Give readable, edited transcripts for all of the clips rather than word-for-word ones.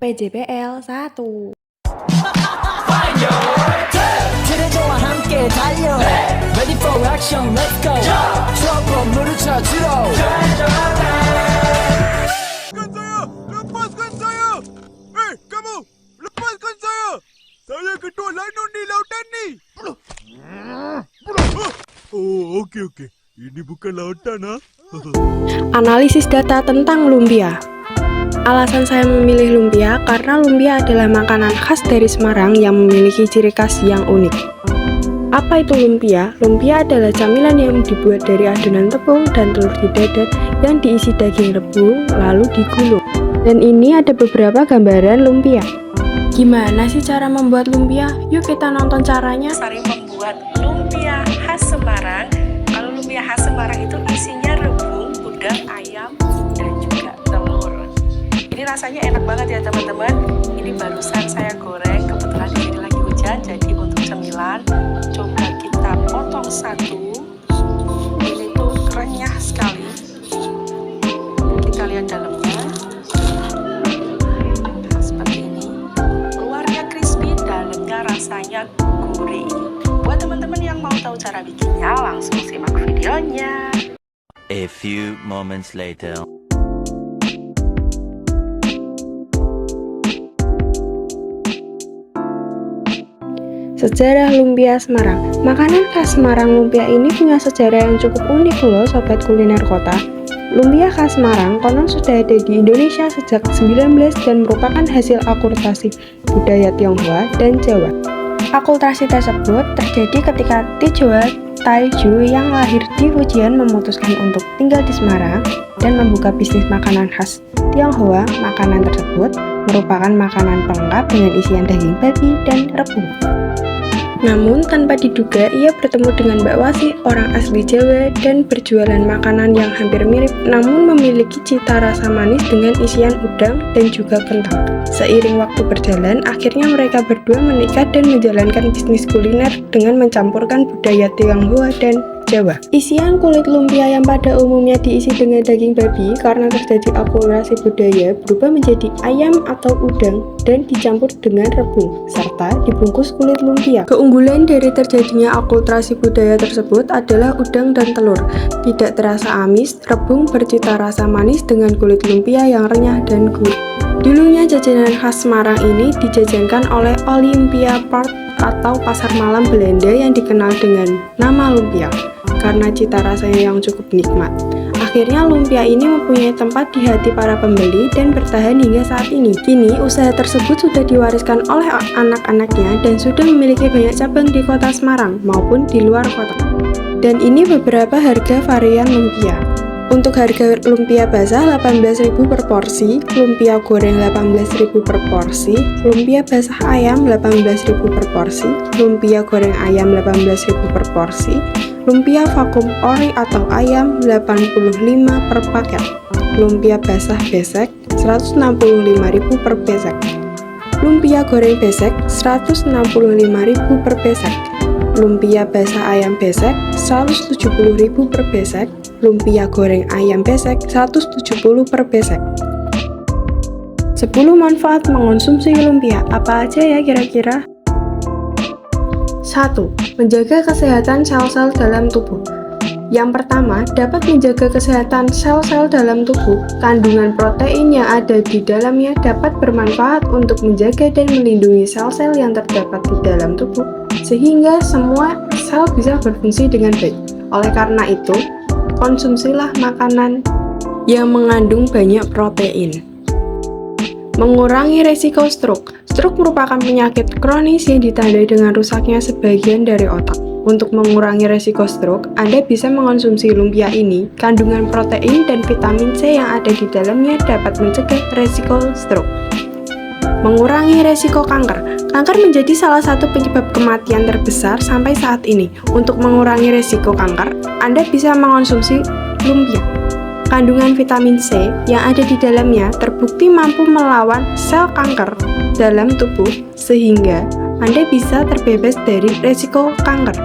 PJBL 1. 그대와 함께 달려 Ready for action, let's go 추억 건물을 찾으러 Lepaskan saya! Hei, kamu! Lepaskan saya! Saya ketua Lanun di lautan ni! Oh, okey. Ini bukan lautan, ha? Analisis data tentang lumpia. Alasan saya memilih lumpia karena lumpia adalah makanan khas dari Semarang yang memiliki ciri khas yang unik. Apa itu lumpia? Lumpia adalah camilan yang dibuat dari adonan tepung dan telur didadar yang diisi daging rebung lalu digulung. Dan ini ada beberapa gambaran lumpia. Gimana sih cara membuat lumpia? Yuk kita nonton caranya. Sari membuat lumpia khas Semarang. Kalau lumpia khas Semarang itu isinya rebung, udang, ayam, dan juga telur. Ini rasanya enak banget ya teman-teman. Ini barusan saya goreng, kebetulan di sini lagi hujan, jadi untuk cemilan coba kita potong satu. Ini tuh renyah sekali. Kita lihat dalamnya. Nah, seperti ini. Luarnya crispy, dalamnya rasanya gurih. Buat teman-teman yang mau tahu cara bikinnya, langsung simak videonya. A few moments later. Sejarah lumpia Semarang. Makanan khas Semarang lumpia ini punya sejarah yang cukup unik loh sobat kuliner kota. Lumpia khas Semarang konon sudah ada di Indonesia sejak 19 dan merupakan hasil akulturasi budaya Tionghoa dan Jawa. Akulturasi tersebut terjadi ketika Tijawa Taiju yang lahir di Fujian memutuskan untuk tinggal di Semarang dan membuka bisnis makanan khas Tionghoa. Makanan tersebut merupakan makanan pelengkap dengan isian daging babi dan rebung. Namun tanpa diduga ia bertemu dengan Mbak Wasi, orang asli Jawa dan berjualan makanan yang hampir mirip namun memiliki cita rasa manis dengan isian udang dan juga kentang. Seiring waktu berjalan, akhirnya mereka berdua menikah dan menjalankan bisnis kuliner dengan mencampurkan budaya Tionghoa dan Jawa. Isian kulit lumpia yang pada umumnya diisi dengan daging babi karena terjadi akulturasi budaya berubah menjadi ayam atau udang dan dicampur dengan rebung serta dibungkus kulit lumpia. Keunggulan dari terjadinya akulturasi budaya tersebut adalah udang dan telur tidak terasa amis, rebung bercita rasa manis dengan kulit lumpia yang renyah dan gurih. Dulunya jajanan khas Semarang ini dijajankan oleh Olympia Park atau pasar malam Belanda yang dikenal dengan nama lumpia karena cita rasanya yang cukup nikmat. Akhirnya lumpia ini mempunyai tempat di hati para pembeli dan bertahan hingga saat ini. Kini usaha tersebut sudah diwariskan oleh anak-anaknya dan sudah memiliki banyak cabang di kota Semarang maupun di luar kota. Dan ini beberapa harga varian lumpia. Untuk harga lumpia basah 18.000 per porsi, lumpia goreng 18.000 per porsi, lumpia basah ayam 18.000 per porsi, lumpia goreng ayam 18.000 per porsi, lumpia vakum ori atau ayam 85 per paket, lumpia basah besek 165.000 per besek, lumpia goreng besek 165.000 per besek, lumpia basah ayam besek 170.000 per besek, lumpia goreng ayam besek 170 per besek. 10 manfaat mengonsumsi lumpia. Apa aja ya kira-kira? 1. Menjaga kesehatan sel-sel dalam tubuh. Yang pertama, dapat menjaga kesehatan sel-sel dalam tubuh. Kandungan protein yang ada di dalamnya dapat bermanfaat untuk menjaga dan melindungi sel-sel yang terdapat di dalam tubuh, sehingga semua sel bisa berfungsi dengan baik. Oleh karena itu, konsumsilah makanan yang mengandung banyak protein. Mengurangi resiko stroke. Stroke merupakan penyakit kronis yang ditandai dengan rusaknya sebagian dari otak. Untuk mengurangi resiko stroke, Anda bisa mengonsumsi lumpia ini. Kandungan protein dan vitamin C yang ada di dalamnya dapat mencegah resiko stroke. Mengurangi resiko kanker. Kanker menjadi salah satu penyebab kematian terbesar sampai saat ini. Untuk mengurangi resiko kanker, Anda bisa mengonsumsi lumpia. Kandungan vitamin C yang ada di dalamnya terbukti mampu melawan sel kanker dalam tubuh sehingga Anda bisa terbebas dari resiko kanker.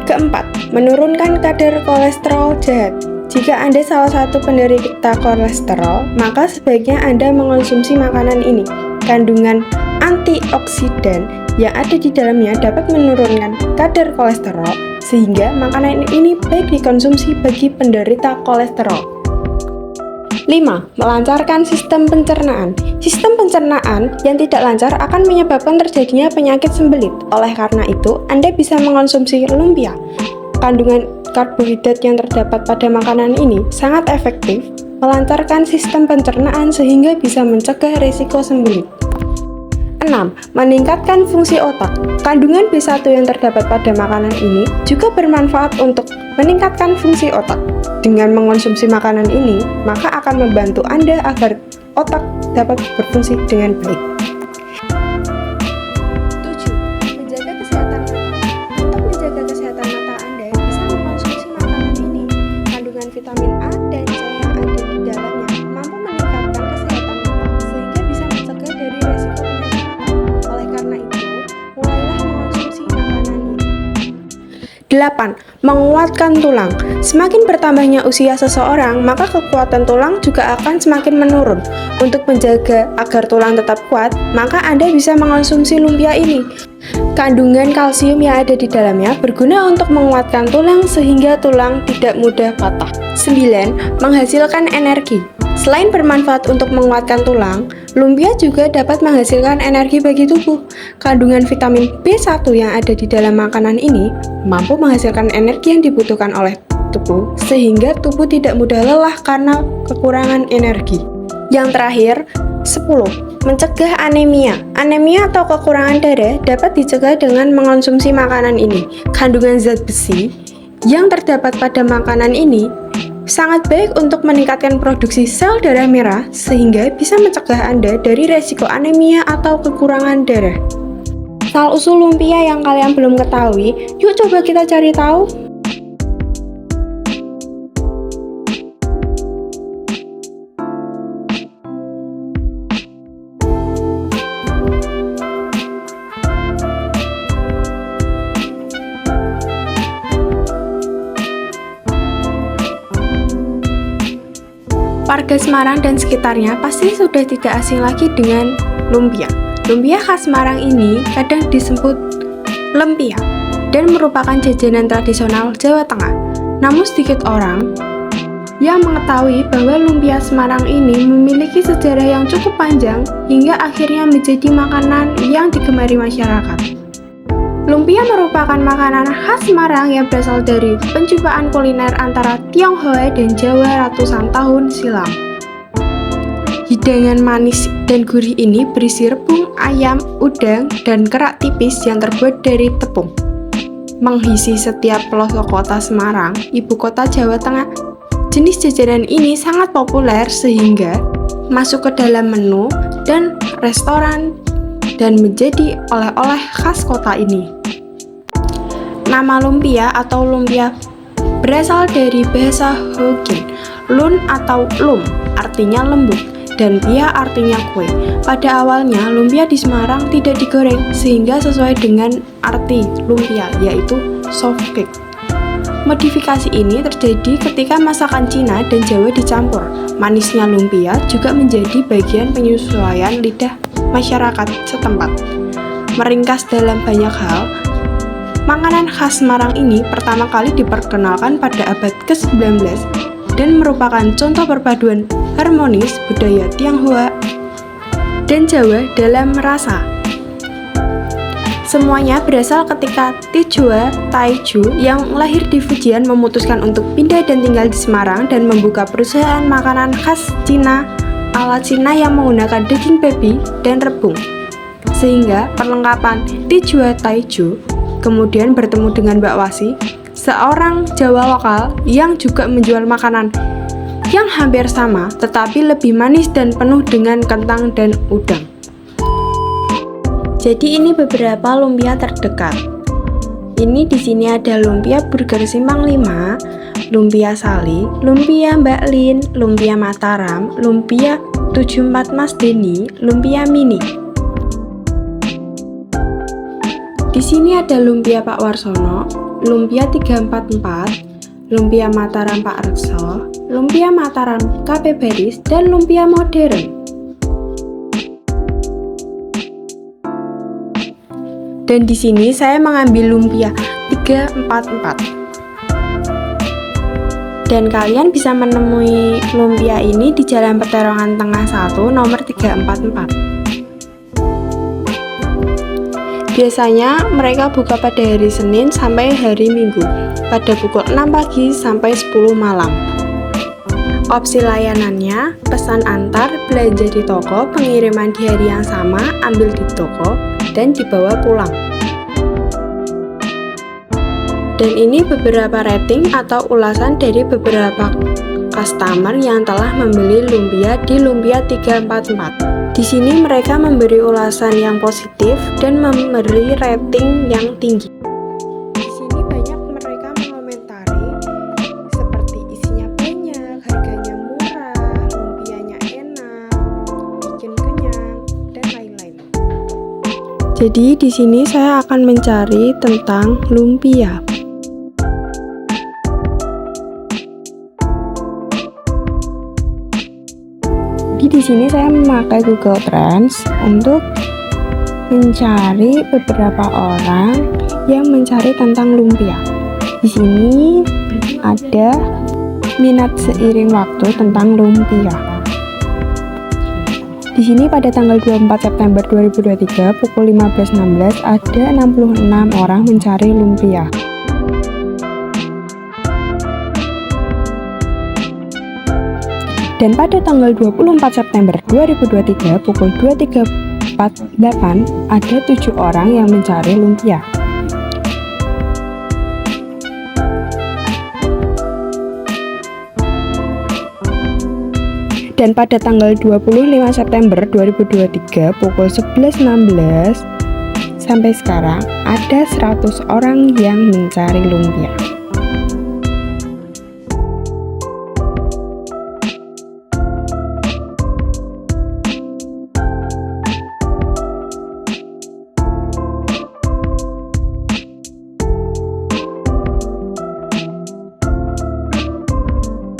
Keempat, menurunkan kadar kolesterol jahat. Jika Anda salah satu penderita kolesterol, maka sebaiknya Anda mengonsumsi makanan ini. Kandungan antioksidan yang ada di dalamnya dapat menurunkan kadar kolesterol, sehingga makanan ini baik dikonsumsi bagi penderita kolesterol. 5. Melancarkan sistem pencernaan. Sistem pencernaan yang tidak lancar akan menyebabkan terjadinya penyakit sembelit. Oleh karena itu, Anda bisa mengonsumsi lumpia. Kandungan karbohidrat yang terdapat pada makanan ini sangat efektif melancarkan sistem pencernaan sehingga bisa mencegah risiko sembelit. 6. Meningkatkan fungsi otak. Kandungan B1 yang terdapat pada makanan ini juga bermanfaat untuk meningkatkan fungsi otak. Dengan mengonsumsi makanan ini, maka akan membantu Anda agar otak dapat berfungsi dengan baik. 7. Menjaga kesehatan mata. Untuk menjaga kesehatan mata Anda, bisa mengonsumsi makanan ini. Kandungan vitamin A dan C yang ada di dalamnya mampu meningkatkan kesehatan mata, sehingga bisa mencegah dari resiko penyakit mata. Oleh karena itu, mulailah mengonsumsi makanan ini. 8. Menguatkan tulang. Semakin bertambahnya usia seseorang, maka kekuatan tulang juga akan semakin menurun. Untuk menjaga agar tulang tetap kuat, maka Anda bisa mengonsumsi lumpia ini. Kandungan kalsium yang ada di dalamnya berguna untuk menguatkan tulang sehingga tulang tidak mudah patah. 9. Menghasilkan energi. Selain bermanfaat untuk menguatkan tulang, lumpia juga dapat menghasilkan energi bagi tubuh. Kandungan vitamin B1 yang ada di dalam makanan ini mampu menghasilkan energi yang dibutuhkan oleh tubuh, sehingga tubuh tidak mudah lelah karena kekurangan energi. Yang terakhir, 10. Mencegah anemia. Anemia atau kekurangan darah dapat dicegah dengan mengonsumsi makanan ini. Kandungan zat besi yang terdapat pada makanan ini sangat baik untuk meningkatkan produksi sel darah merah, sehingga bisa mencegah Anda dari resiko anemia atau kekurangan darah. Asal-usul lumpia yang kalian belum ketahui, yuk coba kita cari tahu. Warga Semarang dan sekitarnya pasti sudah tidak asing lagi dengan lumpia. Lumpia khas Semarang ini kadang disebut lempia dan merupakan jajanan tradisional Jawa Tengah. Namun sedikit orang yang mengetahui bahwa lumpia Semarang ini memiliki sejarah yang cukup panjang hingga akhirnya menjadi makanan yang digemari masyarakat. Lumpia merupakan makanan khas Semarang yang berasal dari penjumpaan kuliner antara Tionghoa dan Jawa ratusan tahun silam. Hidangan manis dan gurih ini berisi rebung, ayam, udang, dan kerak tipis yang terbuat dari tepung. Mengisi setiap pelosok kota Semarang, ibu kota Jawa Tengah, jenis jajanan ini sangat populer sehingga masuk ke dalam menu dan restoran dan menjadi oleh-oleh khas kota ini. Nama lumpia atau lumpia berasal dari bahasa Hokkien. Lun atau lum artinya lembut dan pia artinya kue. Pada awalnya lumpia di Semarang tidak digoreng sehingga sesuai dengan arti lumpia, yaitu soft cake. Modifikasi ini terjadi ketika masakan Cina dan Jawa dicampur. Manisnya lumpia juga menjadi bagian penyesuaian lidah masyarakat setempat. Meringkas dalam banyak hal, makanan khas Semarang ini pertama kali diperkenalkan pada abad ke-19 dan merupakan contoh perpaduan harmonis budaya Tionghoa dan Jawa dalam rasa. Semuanya berasal ketika Tijua Taiju yang lahir di Fujian memutuskan untuk pindah dan tinggal di Semarang dan membuka perusahaan makanan khas Cina ala Cina yang menggunakan daging babi dan rebung. Sehingga perlengkapan Tijua Taiju kemudian bertemu dengan Mbak Wasi, seorang Jawa lokal yang juga menjual makanan yang hampir sama tetapi lebih manis dan penuh dengan kentang dan udang. Jadi ini beberapa lumpia terdekat. Ini di sini ada lumpia Burger Simpang 5, lumpia Sali, lumpia Mbak Lin, lumpia Mataram, lumpia 74 Mas Denny, lumpia mini. Di sini ada lumpia Pak Warsono, lumpia 344, lumpia Mataram Pak Rekso, lumpia Mataram KP Baris, dan lumpia modern. Dan di sini saya mengambil lumpia 344. Dan kalian bisa menemui lumpia ini di Jalan Peterongan Tengah 1 nomor 344. Biasanya mereka buka pada hari Senin sampai hari Minggu pada pukul 6 pagi sampai 10 malam. Opsi layanannya, pesan antar, belanja di toko, pengiriman di hari yang sama, ambil di toko, dan dibawa pulang. Dan ini beberapa rating atau ulasan dari beberapa customer yang telah membeli lumpia di Lumpia 344. Di sini mereka memberi ulasan yang positif dan memberi rating yang tinggi. Di sini banyak mereka mengomentari seperti isinya banyak, harganya murah, lumpianya enak, bikin kenyang, dan lain-lain. Jadi di sini saya akan mencari tentang lumpia. Di sini saya memakai Google Trends untuk mencari beberapa orang yang mencari tentang lumpia. Di sini ada minat seiring waktu tentang lumpia. Di sini pada tanggal 24 September 2023 pukul 15.16 ada 66 orang mencari lumpia. Dan pada tanggal 24 September 2023 pukul 23.48 ada 7 orang yang mencari lumpia. Dan pada tanggal 25 September 2023 pukul 11.16 sampai sekarang ada 100 orang yang mencari lumpia.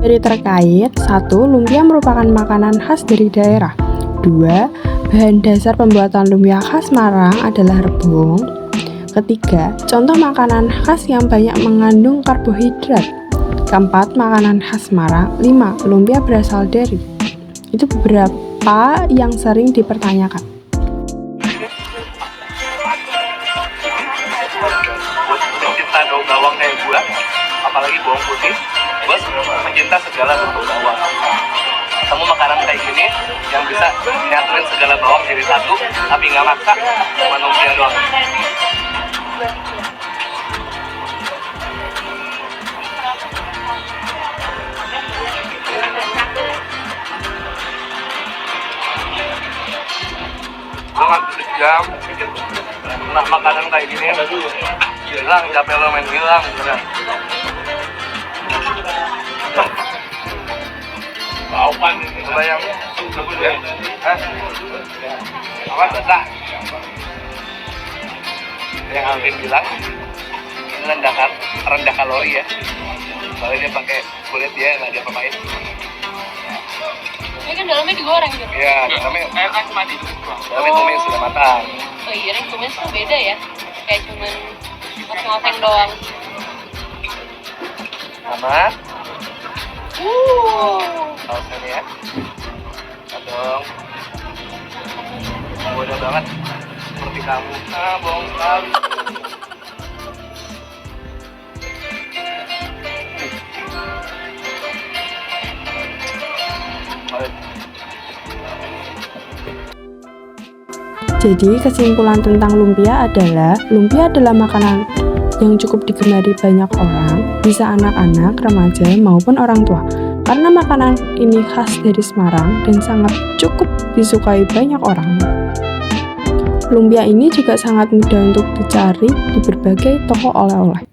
Dari terkait, 1. Lumpia merupakan makanan khas dari daerah. 2. Bahan dasar pembuatan lumpia khas Malang adalah rebung. Ketiga, contoh makanan khas yang banyak mengandung karbohidrat. Keempat, makanan khas Malang. 5. Lumpia berasal dari. Itu beberapa yang sering dipertanyakan. Pencinta daun bawang kayak gue, apalagi bawang putih, gue mencinta segala bentuk bawang. Ketemu makanan kayak gini yang bisa nyatuin segala bawang jadi satu, tapi nggak maksa, cuma lumpia doang. Gue nggak sejam, nah makanan kayak gini hilang, capek lo main hilang, bener. Bauan ini bayang ya. Apa basah? Yang Alvin bilang ini rendah kalori ya. Soalnya dia pakai kulit dia nggak dia pakai. Ini kan dalamnya digoreng gitu. Iya, dalamnya kayak mati. Dalamnya tumis sudah matang. Oh iya, yang tumis tuh beda ya. Kayak cuman ngoteng doang. Sama sausnya nih ya. Adong. Mudah banget seperti kamu. Bohong kali. Jadi kesimpulan tentang lumpia adalah makanan yang cukup digemari banyak orang, bisa anak-anak, remaja, maupun orang tua. Karena makanan ini khas dari Semarang dan sangat cukup disukai banyak orang. Lumpia ini juga sangat mudah untuk dicari di berbagai toko oleh-oleh.